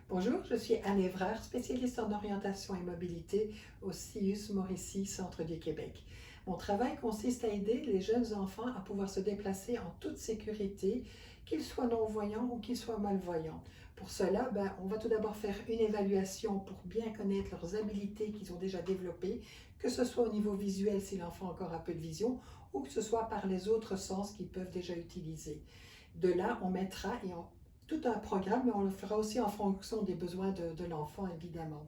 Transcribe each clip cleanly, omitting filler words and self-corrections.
Bonjour, je suis Anne Évrard, spécialiste en orientation et mobilité au CIUS Mauricie, Centre du Québec. Mon travail consiste à aider les jeunes enfants à pouvoir se déplacer en toute sécurité, qu'ils soient non-voyants ou qu'ils soient malvoyants. Pour cela, on va tout d'abord faire une évaluation pour bien connaître leurs habiletés qu'ils ont déjà développées, que ce soit au niveau visuel si l'enfant a encore un peu de vision, ou que ce soit par les autres sens qu'ils peuvent déjà utiliser. De là, on mettra tout un programme, mais on le fera aussi en fonction des besoins de l'enfant, évidemment.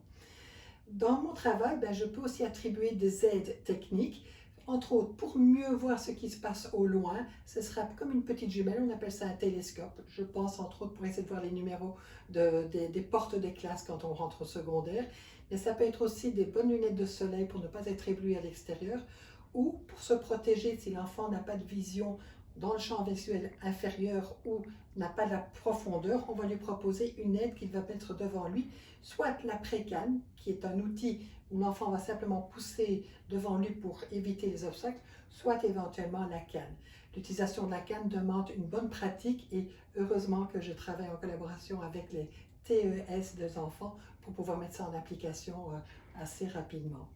Dans mon travail, je peux aussi attribuer des aides techniques, entre autres pour mieux voir ce qui se passe au loin. Ce sera comme une petite jumelle, on appelle ça un télescope. Je pense entre autres pour essayer de voir les numéros des portes des classes quand on rentre au secondaire. Mais ça peut être aussi des bonnes lunettes de soleil pour ne pas être ébloui à l'extérieur ou pour se protéger si l'enfant n'a pas de vision dans le champ visuel inférieur ou n'a pas la profondeur, on va lui proposer une aide qu'il va mettre devant lui, soit la précane, qui est un outil où l'enfant va simplement pousser devant lui pour éviter les obstacles, soit éventuellement la canne. L'utilisation de la canne demande une bonne pratique et heureusement que je travaille en collaboration avec les TES des enfants pour pouvoir mettre ça en application assez rapidement.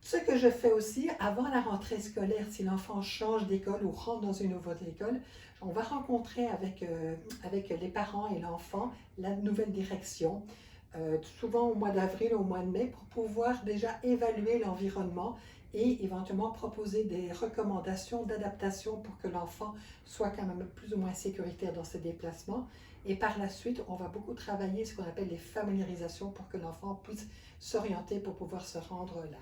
Ce que je fais aussi, avant la rentrée scolaire, si l'enfant change d'école ou rentre dans une nouvelle école, on va rencontrer avec les parents et l'enfant la nouvelle direction, souvent au mois d'avril, au mois de mai, pour pouvoir déjà évaluer l'environnement et éventuellement proposer des recommandations d'adaptation pour que l'enfant soit quand même plus ou moins sécuritaire dans ses déplacements. Et par la suite, on va beaucoup travailler ce qu'on appelle les familiarisations pour que l'enfant puisse s'orienter pour pouvoir se rendre là.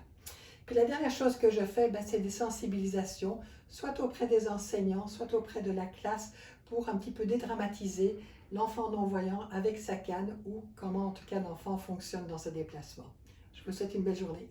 Puis la dernière chose que je fais, c'est des sensibilisations, soit auprès des enseignants, soit auprès de la classe, pour un petit peu dédramatiser l'enfant non-voyant avec sa canne ou comment en tout cas l'enfant fonctionne dans ce déplacement. Je vous souhaite une belle journée.